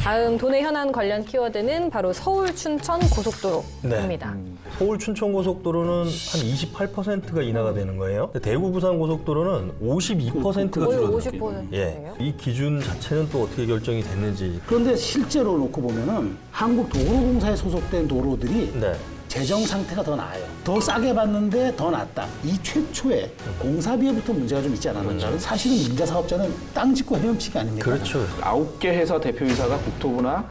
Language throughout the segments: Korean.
다음 돈의 현안 관련 키워드는 바로 서울 춘천 고속도로입니다. 서울 춘천 고속도로는 한 28%가 인하가 되는 거예요. 근데 대구 부산 고속도로는 52%가 거의 줄어들었어요. 50%예요. 예. 이 기준 자체는 또 어떻게 결정이 됐는지. 그런데 실제로 놓고 보면은 한국도로공사에 소속된 도로들이 네. 재정 상태가 더 나아요. 더 싸게 받는데 더 낫다. 이 최초에 공사비에부터 문제가 좀 있지 않았는가. 사실은 민자 사업자는 땅 짓고 헤엄치기 아닙니까? 그렇죠. 9개 회사 대표이사가 국토부나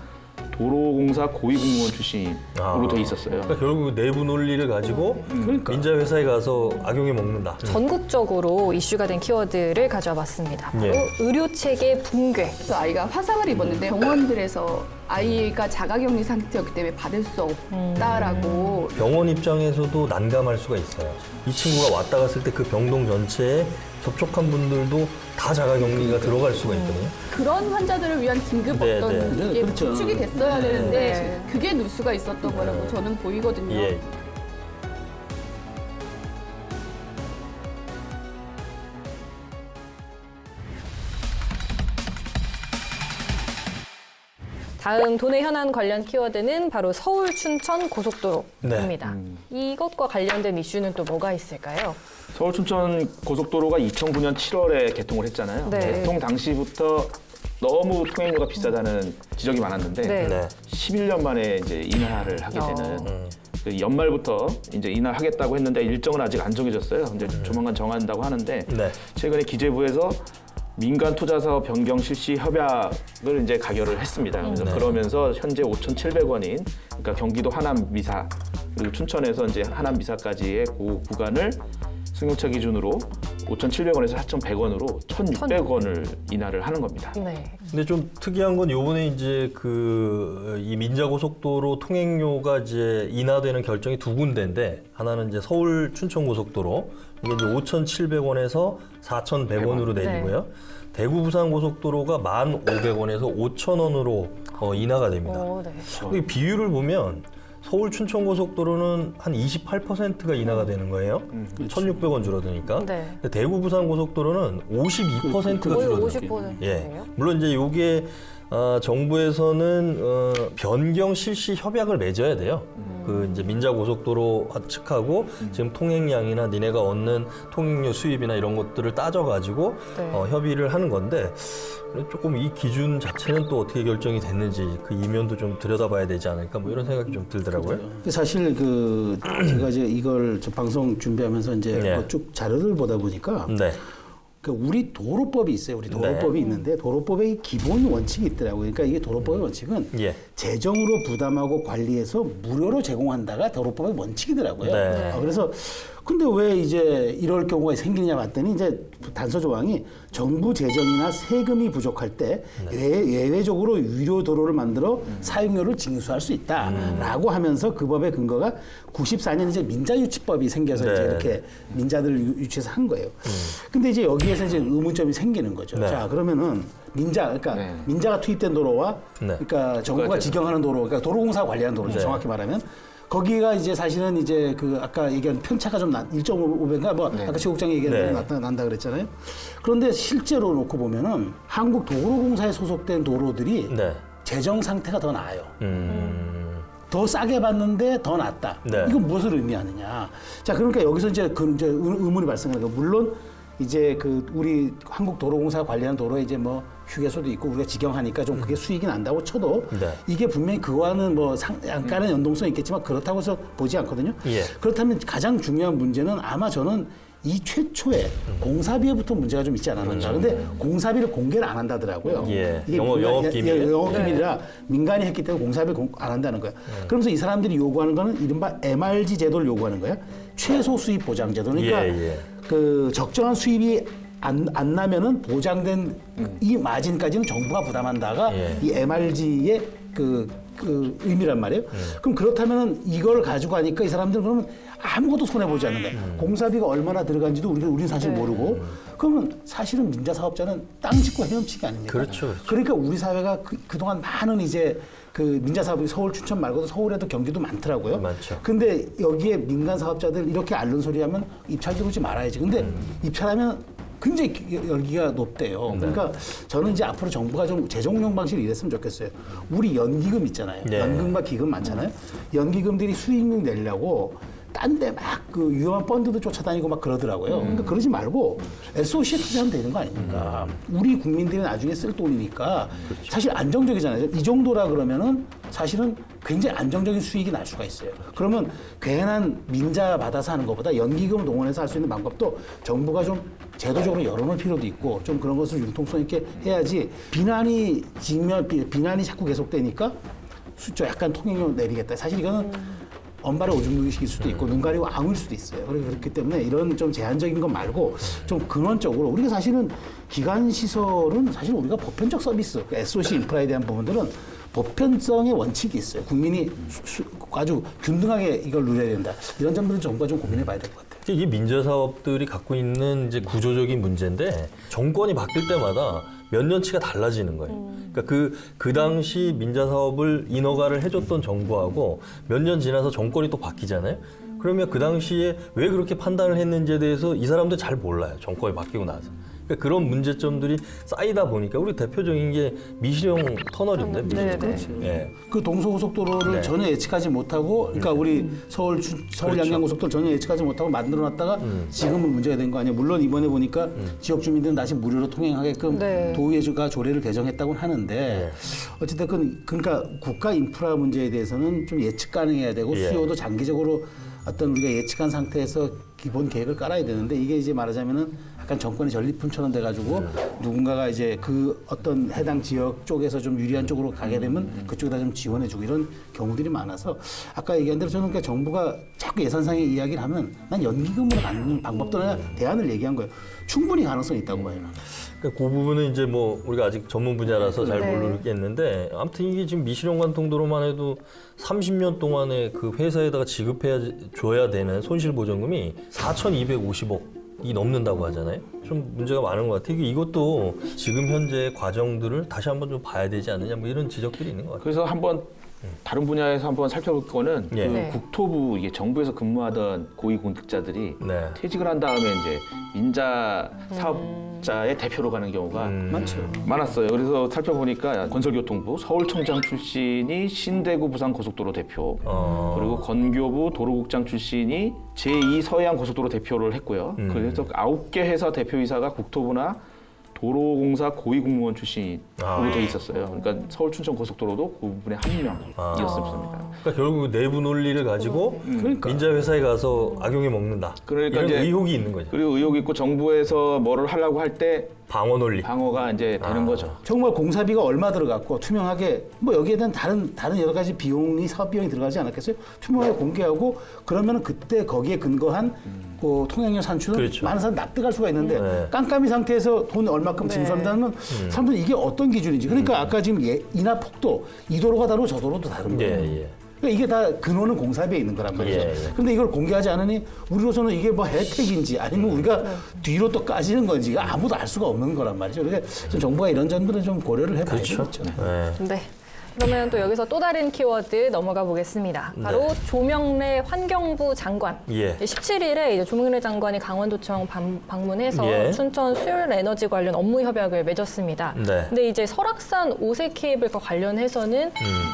도로공사 고위공무원 출신으로 돼 있었어요. 그러니까 결국 내부 논리를 가지고 그러니까. 민자 회사에 가서 악용해 먹는다. 전국적으로 이슈가 된 키워드를 가져와 봤습니다. 바로 예. 의료체계 붕괴. 그래서 아이가 화상을 입었는데 병원들에서 아이가 자가격리 상태였기 때문에 받을 수 없다라고 병원 입장에서도 난감할 수가 있어요. 이 친구가 왔다 갔을 때 그 병동 전체에 접촉한 분들도 다 자가격리가 들어갈 수가 있거든요. 그런 환자들을 위한 긴급 네, 어떤 네. 게 그렇죠. 구축이 됐어야 되는데 네. 그게 누수가 있었던 거라고 저는 보이거든요. 예. 다음 돈의 현안 관련 키워드는 바로 서울 춘천 고속도로입니다. 이것과 관련된 이슈는 또 뭐가 있을까요? 서울 춘천 고속도로가 2009년 7월에 개통을 했잖아요. 네. 개통 당시부터 너무 통행료가 비싸다는 지적이 많았는데 네. 네. 11년 만에 이제 인하를 하게 되는 그 연말부터 이제 인하하겠다고 했는데 일정은 아직 안 정해졌어요. 근데 조만간 정한다고 하는데 네. 최근에 기재부에서 민간 투자 사업 변경 실시 협약을 이제 가결을 했습니다. 그래서 그러면서 현재 5,700원인 그러니까 경기도 하남 미사 그리고 춘천에서 이제 하남 미사까지의 그 구간을 승용차 기준으로 5,700원에서 4,100원으로 1,600원을 인하를 하는 겁니다. 네. 근데 좀 특이한 건 요번에 이제 이 민자고속도로 통행료가 이제 인하되는 결정이 두 군데인데 하나는 이제 서울 춘천 고속도로 이게 이제 5,700원에서 4,100원으로 내리고요. 대구 부산 고속도로가 1,500원에서 5,000원으로 인하가 됩니다. 네. 이 비율을 보면 서울 춘천 고속도로는 한 28%가 인하가 되는 거예요. 1,600원 줄어드니까. 네. 근데 대구 부산 고속도로는 52%가 거의 줄어들어요. 50%예요. 예. 물론 이제 요게 정부에서는 변경 실시 협약을 맺어야 돼요. 그 이제 민자고속도로 측하고 지금 통행량이나 니네가 얻는 통행료 수입이나 이런 것들을 따져가지고 네. 협의를 하는 건데 조금 이 기준 자체는 또 어떻게 결정이 됐는지 그 이면도 좀 들여다봐야 되지 않을까 뭐 이런 생각이 좀 들더라고요. 사실 제가 이제 이걸 저 방송 준비하면서 이제 네. 뭐쭉 자료를 보다 보니까 네. 우리 도로법이 있어요. 우리 도로법이 있는데 도로법의 기본 원칙이 있더라고요. 그러니까 이게 도로법의 원칙은 예. 재정으로 부담하고 관리해서 무료로 제공한다가 도로법의 원칙이더라고요. 네. 그래서 근데 왜 이제 이럴 경우가 생기느냐 봤더니 이제 단서 조항이 정부 재정이나 세금이 부족할 때 예외적으로 유료 도로를 만들어 사용료를 징수할 수 있다라고 하면서 그 법의 근거가 94년 이제 민자유치법이 생겨서 네. 이제 이렇게 민자들을 유치해서 한 거예요. 근데 이제 여기에서 이제 의문점이 생기는 거죠. 네. 자, 그러면은 그러니까 민자가 투입된 도로와 네. 그러니까 정부가 지경하는 도로, 그러니까 도로공사 관리하는 도로죠. 네. 정확히 말하면. 거기가 이제 사실은 이제 아까 얘기한 편차가 좀 1.5배인가 뭐 아까 최국장이 얘기한 대로 난다 그랬잖아요. 그런데 실제로 놓고 보면은 한국도로공사에 소속된 도로들이 네. 재정 상태가 더 나아요. 더 싸게 받는데 더 낫다. 네. 이건 무엇을 의미하느냐? 자, 그러니까 여기서 이제 이제 의문이 발생하는 거. 물론 이제 우리 한국도로공사가 관리하는 도로에 이제 뭐 휴게소도 있고 우리가 직영하니까 좀 그게 수익이 난다고 쳐도 네. 이게 분명히 그와는 뭐 약간의 연동성이 있겠지만 그렇다고 해서 보지 않거든요. 예. 그렇다면 가장 중요한 문제는 아마 저는 이 최초에 공사비에부터 문제가 좀 있지 않았는가. 근데 공사비를 공개를 안 한다더라고요. 예. 이게 영업기밀. 영업기밀이라 민간이 했기 때문에 공사비를 안 한다는 거야. 그러면서 이 사람들이 요구하는 거는 이른바 MRG 제도를 요구하는 거야. 최소 수입 보장 제도. 그러니까 그 적정한 수입이 안 나면은 보장된 이 마진까지는 정부가 부담한다가 이 MRG의 그 의미란 말이에요. 그럼 그렇다면은 이걸 가지고 하니까 이 사람들은 그러면 아무것도 손해보지 않는 거야. 공사비가 얼마나 들어간지도 우리는 사실 모르고 그러면 사실은 민자 사업자는 땅 짓고 헤엄치기 아닙니까? 그렇죠. 그러니까 우리 사회가 그동안 많은 이제 민자 사업이 서울 춘천 말고도 서울에도 경기도 많더라고요. 많죠. 근데 여기에 민간 사업자들 이렇게 앓는 소리 하면 입찰 들어오지 말아야지. 근데 입찰하면 굉장히 열기가 높대요. 그러니까 저는 이제 앞으로 정부가 좀 재정 운용 방식을 이랬으면 좋겠어요. 우리 연기금 있잖아요. 네. 연금과 기금 많잖아요. 연기금들이 수익률 내려고 딴 데 막 그 위험한 펀드도 쫓아다니고 막 그러더라고요. 그러니까 그러지 말고 SOC에 투자하면 되는 거 아닙니까? 우리 국민들이 나중에 쓸 돈이니까 사실 안정적이잖아요. 이 정도라 그러면은 사실은 굉장히 안정적인 수익이 날 수가 있어요. 그러면 괜한 민자 받아서 하는 것보다 연기금을 동원해서 할 수 있는 방법도 정부가 좀 제도적으로 열어놓을 필요도 있고 좀 그런 것을 융통성 있게 해야지 비난이 자꾸 계속되니까 수저 약간 통행료 내리겠다. 사실 이거는 언발의 오줌누기식일 수도 있고 눈 가리고 앙일 수도 있어요. 그렇기 때문에 이런 좀 제한적인 것 말고 좀 근원적으로 우리가 사실은 기관 시설은 사실 우리가 보편적 서비스, SOC 인프라에 대한 부분들은 보편성의 원칙이 있어요. 국민이 아주 균등하게 이걸 누려야 된다. 이런 점들은 정부가 좀 고민해봐야 될 것 같아요. 이게 민자 사업들이 갖고 있는 이제 구조적인 문제인데 정권이 바뀔 때마다 몇 년치가 달라지는 거예요. 그러니까 그 당시 민자 사업을 인허가를 해줬던 정부하고 몇 년 지나서 정권이 또 바뀌잖아요. 그러면 그 당시에 왜 그렇게 판단을 했는지에 대해서 이 사람들 잘 몰라요. 정권이 바뀌고 나서. 그러니까 그런 문제점들이 쌓이다 보니까 우리 대표적인 게 미시령 터널인데. 네네. 예. 그 동서고속도로를 네. 전혀 예측하지 못하고, 그러니까 우리 서울 그렇죠. 양양고속도로 전혀 예측하지 못하고 만들어놨다가 지금은 문제가 된 거 아니에요. 물론 이번에 보니까 지역 주민들은 다시 무료로 통행하게끔 네. 도의회가 조례를 개정했다고 하는데 어쨌든 그러니까 국가 인프라 문제에 대해서는 좀 예측 가능해야 되고 예. 수요도 장기적으로 어떤 우리가 예측한 상태에서 기본 계획을 깔아야 되는데 이게 이제 말하자면은 약간 정권이 전리품처럼 돼가지고 누군가가 이제 그 어떤 해당 지역 쪽에서 좀 유리한 쪽으로 가게 되면 그쪽에다 좀 지원해주고 이런 경우들이 많아서 아까 얘기한 대로 저는 그러니까 정부가 자꾸 예산상의 이야기를 하면 난 연기금으로 가는 방법도 내가 대안을 얘기한 거예요. 충분히 가능성이 있다고 봐요. 그러니까 그 부분은 이제 뭐 우리가 아직 전문 분야라서 잘 네. 모르겠는데 아무튼 이게 지금 미시령 관통도로만 해도 30년 동안에 그 회사에다가 줘야 되는 손실 보전금이 4,250억이 넘는다고 하잖아요. 좀 문제가 많은 것 같아요. 이것도 지금 현재 과정들을 다시 한번 좀 봐야 되지 않느냐 뭐 이런 지적들이 있는 것 같아요. 그래서 한번 다른 분야에서 한번 살펴볼 거는 예. 그 네. 국토부 이게 정부에서 근무하던 고위공직자들이 네. 퇴직을 한 다음에 이제 민자 사업자의 대표로 가는 경우가 많죠. 많았어요. 그래서 살펴보니까 건설교통부 서울청장 출신이 신대구 부산고속도로 대표, 그리고 건교부 도로국장 출신이 제2 서해안고속도로 대표를 했고요. 그래서 9개 회사 대표이사가 국토부나 도로공사 고위공무원 출신으로 돼 있었어요. 그러니까 서울 춘천 고속도로도 그 부분의 한 명이었습니다. 그러니까 결국 내부 논리를 가지고 민자 회사에 가서 악용해 먹는다. 그러니까 이런 이제 의혹이 있는 거죠. 그리고 의혹이 있고 정부에서 뭐를 하려고 할 때 방어 논리. 방어가 이제 되는 거죠. 정말 공사비가 얼마 들어갔고 투명하게 뭐 여기에 대한 다른 여러 가지 비용이 사업 비용이 들어가지 않았겠어요? 투명하게 공개하고 그러면은 그때 거기에 근거한 그 통행료 산출은 그렇죠. 많은 사람 납득할 수가 있는데 네. 깜깜이 상태에서 돈 얼마큼 네. 징수한다면 사람들 이게 어떤 기준인지 그러니까 아까 지금 인하 폭도 이 도로가 다르고 저 도로도 다른 거예요. 예. 그러니까 이게 다 근원은 공사비에 있는 거란 말이죠. 예. 그런데 이걸 공개하지 않으니 우리로서는 이게 뭐 혜택인지 아니면 우리가 뒤로 또 까지는 건지 아무도 알 수가 없는 거란 말이죠. 그러니까 좀 정부가 이런 점들은 좀 고려를 해봐야 그렇죠. 되겠죠. 네. 네. 그러면 또 여기서 또 다른 키워드 넘어가 보겠습니다. 바로 네. 조명래 환경부 장관. 예. 17일에 이제 조명래 장관이 강원도청 방문해서 예. 춘천 수열 에너지 관련 업무 협약을 맺었습니다. 네. 근데 이제 설악산 오세 케이블과 관련해서는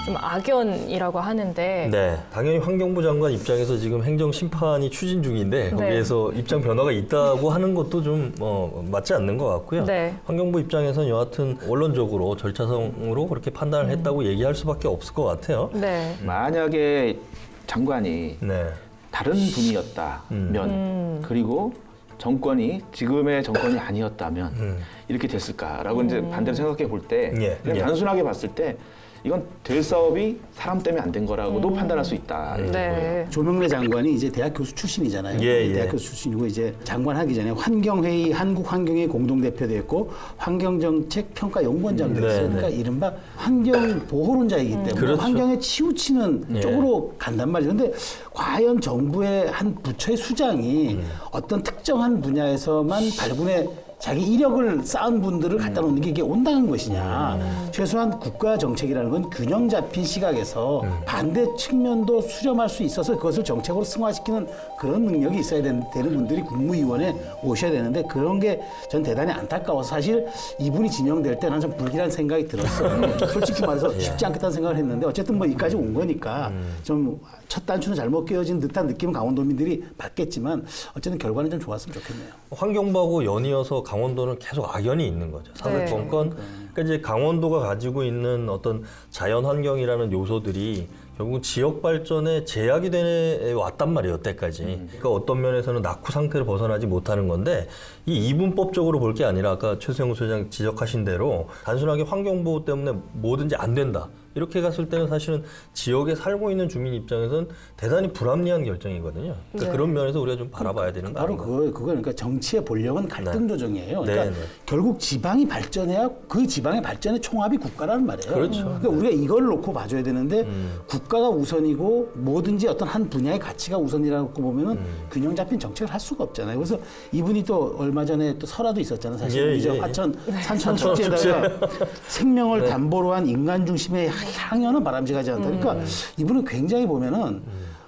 좀 악연이라고 하는데 네, 당연히 환경부 장관 입장에서 지금 행정 심판이 추진 중인데 거기에서 입장 변화가 있다고 하는 것도 좀 맞지 않는 것 같고요. 네. 환경부 입장에서는 여하튼 원론적으로 절차상으로 그렇게 판단을 했다고 얘기할 수밖에 없을 것 같아요. 네. 만약에 장관이 네, 다른 분이었다면 그리고 지금의 정권이 아니었다면 이렇게 됐을까라고 이제 반대로 생각해 볼 때 예, 그냥 예. 단순하게 봤을 때 이건 될 사업이 사람 때문에 안 된 거라고도 판단할 수 있다. 네. 조명래 장관이 이제 대학 교수 출신이잖아요. 예, 예. 대학 교수 출신이고 이제 장관 하기 전에 환경회의 한국환경회의 공동대표도 했고 환경정책평가연구원장도 했어요. 네, 그러니까 네. 이른바 환경보호론자이기 때문에 그렇죠. 환경에 치우치는 예. 쪽으로 간단 말이죠. 근데 과연 정부의 한 부처의 수장이 어떤 특정한 분야에서만 발군에 자기 이력을 쌓은 분들을 갖다 놓는 게 이게 온당한 것이냐. 최소한 국가 정책이라는 건 균형 잡힌 시각에서 반대 측면도 수렴할 수 있어서 그것을 정책으로 승화시키는 그런 능력이 있어야 되는 분들이 국무위원회 오셔야 되는데 그런 게 전 대단히 안타까워서 사실 이분이 지명될 때 난 좀 불길한 생각이 들었어요. 솔직히 말해서 쉽지 않겠다는 생각을 했는데 어쨌든 뭐 여기까지 온 거니까 좀 첫 단추는 잘못 끼워진 듯한 느낌은 강원도민들이 받겠지만 어쨌든 결과는 좀 좋았으면 좋겠네요. 환경부하고 연이어서 강원도는 계속 악연이 있는 거죠. 사회권권. 그러니까 이제 강원도가 가지고 있는 어떤 자연 환경이라는 요소들이 결국 지역 발전에 제약이 돼 왔단 말이에요, 여태까지. 그러니까 어떤 면에서는 낙후 상태를 벗어나지 못하는 건데 이 이분법적으로 볼 게 아니라 아까 최수영 소장 지적하신 대로 단순하게 환경보호 때문에 뭐든지 안 된다. 이렇게 갔을 때는 사실은 지역에 살고 있는 주민 입장에서는 대단히 불합리한 결정이거든요. 그러니까 그런 면에서 우리가 좀 바라봐야 되는 거 바로 아닌가. 그거 그러니까 정치의 본령은 갈등 조정이에요. 네, 그러니까 네. 결국 지방이 발전해야 그 지방의 발전의 총합이 국가라는 말이에요. 그렇죠. 그러니까 우리가 이걸 놓고 봐줘야 되는데 국가가 우선이고 뭐든지 어떤 한 분야의 가치가 우선이라고 보면은 균형 잡힌 정책을 할 수가 없잖아요. 그래서 이분이 또 얼마 전에 또 설화도 있었잖아요. 사실 예, 우리 저 예, 예. 화천 산천 축제에다가 생명을 담보로 한 인간 중심의 향연은 바람직하지 않다. 그러니까 이분은 굉장히 보면은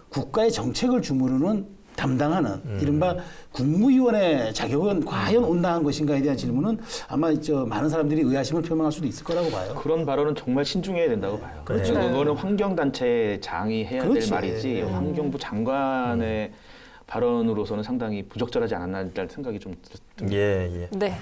국가의 정책을 주무르는 담당하는 이른바 국무위원회 자격은 과연 온당한 것인가에 대한 질문은 아마 많은 사람들이 의아심을 표명할 수도 있을 거라고 봐요. 그런 발언은 정말 신중해야 된다고 봐요. 그렇죠. 그거는 환경단체 장이 해야 그렇지. 될 말이지 완경부 장관의 발언으로서는 상당히 부적절하지 않았나라는 생각이 좀 듭니다. 예, 예. 네.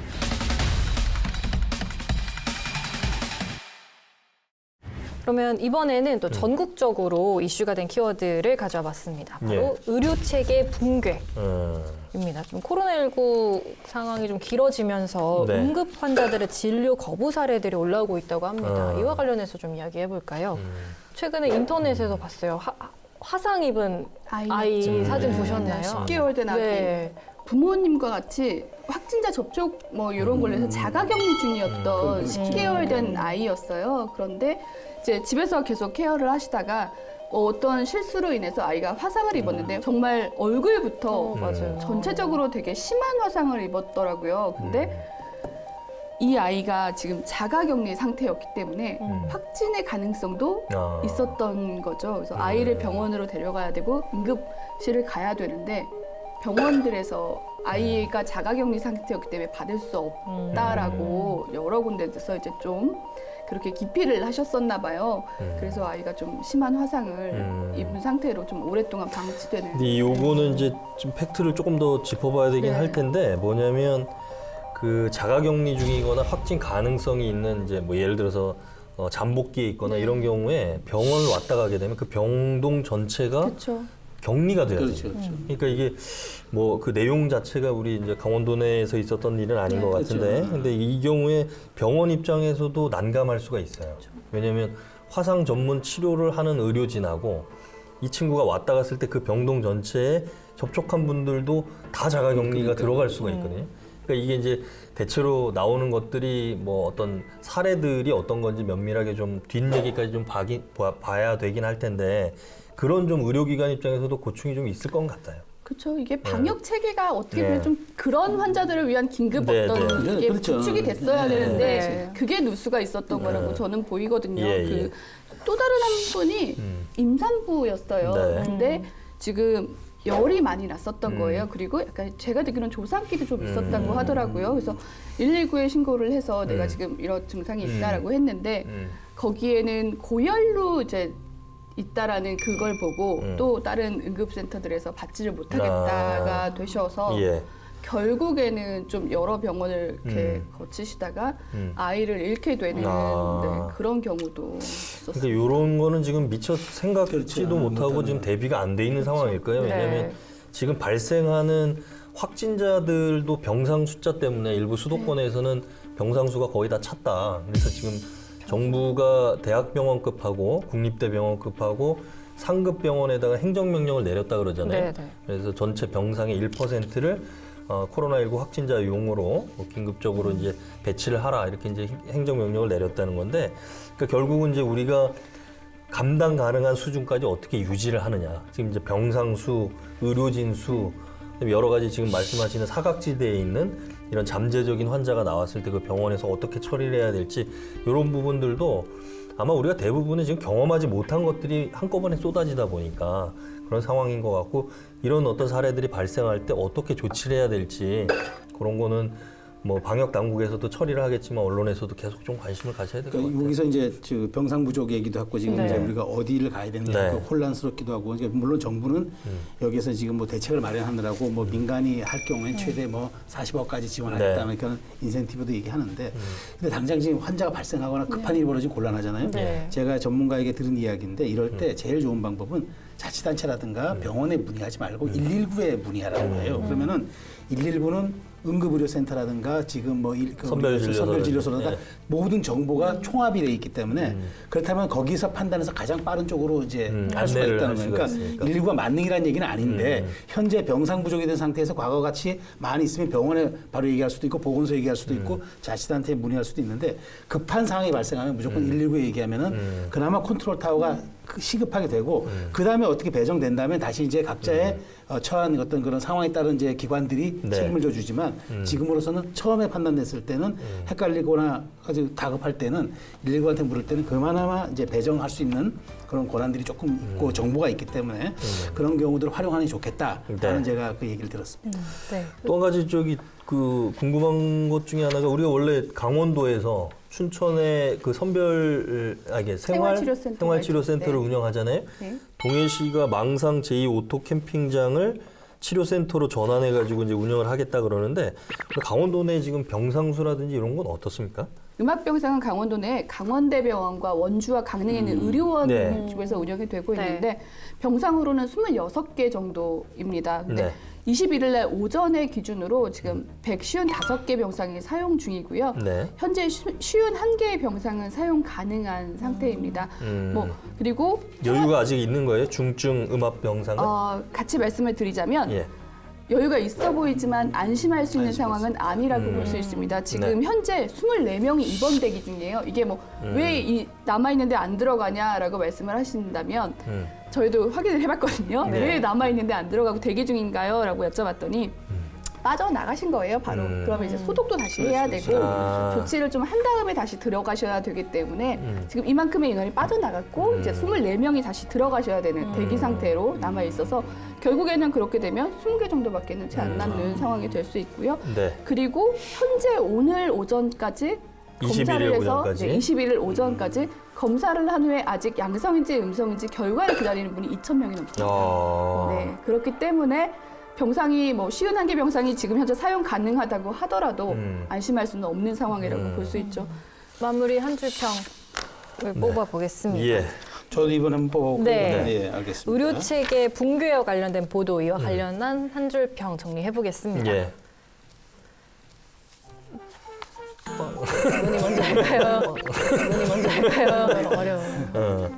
그러면 이번에는 또 전국적으로 이슈가 된 키워드를 가져와 봤습니다. 바로 의료체계 붕괴입니다. 좀 코로나19 상황이 좀 길어지면서 네. 응급 환자들의 진료 거부 사례들이 올라오고 있다고 합니다. 이와 관련해서 좀 이야기해 볼까요? 최근에 인터넷에서 봤어요. 화상 입은 아이 사진 보셨나요? 10개월 된 아기. 네. 부모님과 같이 확진자 접촉 뭐 이런 걸로 해서 자가격리 중이었던 10개월 된 아이였어요. 그런데 이제 집에서 계속 케어를 하시다가 어떤 실수로 인해서 아이가 화상을 입었는데 정말 얼굴부터 맞아요. 전체적으로 되게 심한 화상을 입었더라고요. 근데 이 아이가 지금 자가격리 상태였기 때문에 확진의 가능성도 아. 있었던 거죠. 그래서 아이를 병원으로 데려가야 되고 응급실을 가야 되는데 병원들에서 아이가 자가격리 상태였기 때문에 받을 수 없다라고 여러 군데에서 이제 좀 그렇게 기피를 하셨었나 봐요. 그래서 아이가 좀 심한 화상을 입은 상태로 좀 오랫동안 방치되는. 근데 요거는 이제 좀 팩트를 조금 더 짚어봐야 되긴 네. 할 텐데 뭐냐면 그 자가격리 중이거나 확진 가능성이 있는 이제 뭐 예를 들어서 잠복기에 있거나 이런 경우에 병원을 왔다 가게 되면 그 병동 전체가 그렇죠. 격리가 돼야 돼요. 그렇죠, 그렇죠. 그러니까 이게 뭐 그 내용 자체가 우리 이제 강원도 내에서 있었던 일은 아닌 것 같은데, 근데 이 경우에 병원 입장에서도 난감할 수가 있어요. 왜냐하면 화상 전문 치료를 하는 의료진하고 이 친구가 왔다 갔을 때 그 병동 전체에 접촉한 분들도 다 자가격리가 들어갈 수가 있거든요. 그러니까 이게 이제 대체로 나오는 것들이 뭐 어떤 사례들이 어떤 건지 면밀하게 좀 뒷얘기까지 좀 봐야 되긴 할 텐데 그런 좀 의료기관 입장에서도 고충이 좀 있을 것 같아요. 그렇죠. 이게 방역 체계가 어떻게 보면 네. 좀 그런 환자들을 위한 긴급 네, 어떤 네. 이게 그렇죠. 구축이 됐어야 네. 되는데 네. 그게 누수가 있었던 거라고 저는 보이거든요. 예, 예. 그 또 다른 한 분이 임산부였어요. 네. 근데 지금 열이 많이 났었던 거예요. 그리고 약간 제가 듣기로는 조상기도 좀 있었다고 하더라고요. 그래서 119에 신고를 해서 내가 지금 이런 증상이 있다라고 했는데 거기에는 고열로 이제 있다라는 그걸 보고 또 다른 응급센터들에서 받지를 못하겠다가 되셔서 예. 결국에는 좀 여러 병원을 이렇게 거치시다가 아이를 잃게 되는 아. 네, 그런 경우도 있었어요. 그러니까 이런 거는 지금 미처 생각지도 그렇죠. 못하고 지금 대비가 안 돼 있는 상황일 거예요. 네. 왜냐하면 지금 발생하는 확진자들도 병상 숫자 때문에 일부 수도권에서는 병상 수가 거의 다 찼다. 그래서 지금 정부가 대학병원급하고 국립대병원급하고 상급 병원에다가 행정명령을 내렸다 그러잖아요. 네, 네. 그래서 전체 병상의 1%를 코로나19 확진자용으로 긴급적으로 이제 배치를 하라 이렇게 이제 행정명령을 내렸다는 건데, 그러니까 결국은 이제 우리가 감당 가능한 수준까지 어떻게 유지를 하느냐. 지금 이제 병상 수, 의료진 수, 여러 가지 지금 말씀하시는 사각지대에 있는 이런 잠재적인 환자가 나왔을 때 그 병원에서 어떻게 처리를 해야 될지 이런 부분들도 아마 우리가 대부분은 지금 경험하지 못한 것들이 한꺼번에 쏟아지다 보니까 그런 상황인 것 같고 이런 어떤 사례들이 발생할 때 어떻게 조치를 해야 될지 그런 거는 뭐 방역 당국에서도 처리를 하겠지만 언론에서도 계속 좀 관심을 가져야 될 것 같아요. 여기서 이제 병상 부족 얘기도 하고 지금 네. 이제 우리가 어디를 가야 되느냐 네. 혼란스럽기도 하고 이제 물론 정부는 여기서 지금 뭐 대책을 마련하느라고 뭐 민간이 할 경우에 최대 뭐 40억까지 지원하겠다는 그런 인센티브도 얘기하는데 근데 당장 지금 환자가 발생하거나 급한 일이 벌어지면 곤란하잖아요. 네. 제가 전문가에게 들은 이야기인데 이럴 때 제일 좋은 방법은 자치단체라든가 병원에 문의하지 말고 119에 문의하라는 거예요. 그러면은 119는 응급의료센터라든가 지금 뭐 선별진료소라든가 네. 모든 정보가 총합이 돼 있기 때문에 그렇다면 거기서 판단해서 가장 빠른 쪽으로 이제 할 수가 안내를 있다는 할 거예요. 수가 그러니까 있으니까. 119가 만능이라는 얘기는 아닌데 현재 병상 부족이 된 상태에서 과거 같이 많이 있으면 병원에 바로 얘기할 수도 있고 보건소 얘기할 수도 있고 자치단체에 문의할 수도 있는데 급한 상황이 발생하면 무조건 119에 얘기하면은 그나마 컨트롤 타워가 시급하게 되고 그 다음에 어떻게 배정된다면 다시 이제 각자의 처한 어떤 그런 상황에 따른 이제 기관들이 네. 책임을 져주지만 지금으로서는 처음에 판단됐을 때는 헷갈리거나 아주 다급할 때는 119한테 물을 때는 그나마 이제 배정할 수 있는 그런 권한들이 조금 있고 정보가 있기 때문에 그런 경우들을 활용하는 게 좋겠다라는 네. 제가 그 얘기를 들었습니다. 네. 또 한 가지 그 궁금한 것 중에 하나가 우리가 원래 강원도에서 춘천에 그 생활치료센터를 네. 운영하잖아요. 네. 동해시가 망상 제2오토 캠핑장을 치료센터로 전환해가지고 이제 운영을 하겠다 그러는데 강원도 내 지금 병상수라든지 이런 건 어떻습니까? 음압병상은 강원도 내 강원대병원과 원주와 강릉에 있는 의료원 네. 쪽에서 운영이 되고 네. 있는데 병상으로는 26개 정도입니다. 근데 네. 21일 날 오전에 기준으로 지금 155개 병상이 사용 중이고요. 네. 현재 51개의 병상은 사용 가능한 상태입니다. 뭐 그리고 여유가 아직 있는 거예요? 중증 음압 병상은? 같이 말씀을 드리자면 예. 여유가 있어 보이지만 안심할 수 있는 상황은 아니라고 볼 수 있습니다. 지금 네. 현재 24명이 입원 대기 중이에요. 이게 뭐 왜 남아있는데 안 들어가냐라고 말씀을 하신다면 저희도 확인을 해봤거든요. 네. 왜 남아있는데 안 들어가고 대기 중인가요? 라고 여쭤봤더니 빠져나가신 거예요, 바로. 그러면 이제 소독도 다시 해야 되고 아. 조치를 좀 한 다음에 다시 들어가셔야 되기 때문에 지금 이만큼의 인원이 빠져나갔고 이제 24명이 다시 들어가셔야 되는 대기 상태로 남아 있어서 결국에는 그렇게 되면 20개 정도밖에는 채 안 남는 상황이 될 수 있고요. 네. 그리고 현재 오늘 오전까지 21일 검사를 해서 오전까지? 21일 오전까지 검사를 한 후에 아직 양성인지 음성인지 결과를 기다리는 분이 2,000명이 넘습니다. 네, 그렇기 때문에 병상이 뭐 51개 병상이 지금 현재 사용 가능하다고 하더라도 안심할 수는 없는 상황이라고 볼 수 있죠. 마무리 한 줄 평을 뽑아보겠습니다. 예. 저도 이번에 한번 뽑아볼게요. 네. 예, 알겠습니다. 의료체계 붕괴와 관련된 보도 이와 관련한 한 줄 평 정리해보겠습니다. 예. 눈이 먼저 할까요? 눈이 먼저 할까요? 어려워요.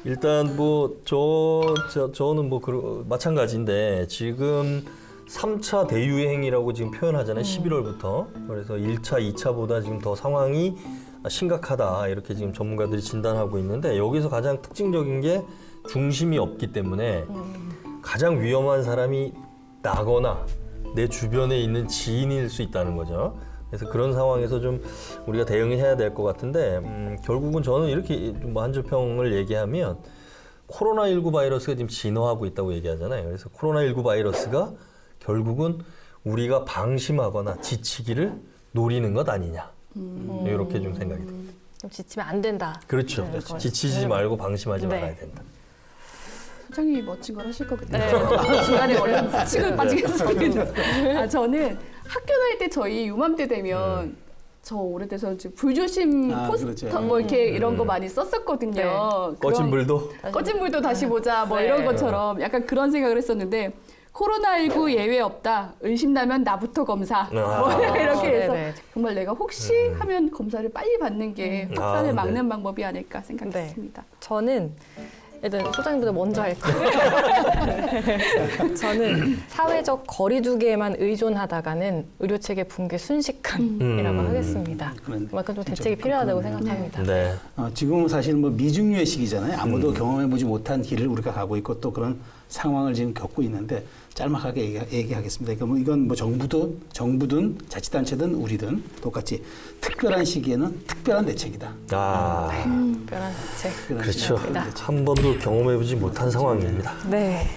일단 뭐 저는 뭐 마찬가지인데 지금 3차 대유행이라고 지금 표현하잖아요. 11월부터. 그래서 1차, 2차보다 지금 더 상황이 심각하다 이렇게 지금 전문가들이 진단하고 있는데 여기서 가장 특징적인 게 중심이 없기 때문에 가장 위험한 사람이 나거나 내 주변에 있는 지인일 수 있다는 거죠. 그래서 그런 상황에서 좀 우리가 대응을 해야 될 것 같은데 결국은 저는 이렇게 뭐 한 줄 평을 얘기하면 코로나19 바이러스가 지금 진화하고 있다고 얘기하잖아요. 그래서 코로나19 바이러스가 결국은 우리가 방심하거나 지치기를 노리는 것 아니냐. 이렇게 좀 생각이 듭니다. 좀 지치면 안 된다. 그렇죠. 지치지 말고 방심하지 네. 말아야 된다. 소장님이 멋진 걸 하실 것 같아요. 중간에 얼른 치고 빠지겠습니다. 저는 학교 다닐 때 저희 요맘때 되면 저 오래돼서 지금 불조심 포스터 그렇죠. 뭐 이렇게 이런 거 많이 썼었거든요. 네. 꺼진 불도? 꺼진 불도 다시 보자 뭐 네. 이런 것처럼 약간 그런 생각을 했었는데 코로나19 예외 없다. 의심나면 나부터 검사. 뭐 이렇게 해서 네네. 정말 내가 혹시 하면 검사를 빨리 받는 게 확산을 네. 막는 방법이 아닐까 생각했습니다. 저는 일단 소장님보다 먼저 할 거예요. 저는 사회적 거리두기에만 의존하다가는 의료체계 붕괴 순식간이라고 하겠습니다. 그만큼 좀 대책이 필요하다고 생각합니다. 네. 지금은 사실 뭐 미중유의 시기잖아요. 아무도 경험해보지 못한 길을 우리가 가고 있고 또 그런 상황을 지금 겪고 있는데 짤막하게 얘기하겠습니다. 그러니까 뭐 이건 뭐 정부든 자치단체든 우리든 똑같이 특별한 시기에는 특별한 대책이다. 특별한 대책. 그렇죠. 한 번도 경험해보지 못한 상황입니다. 네.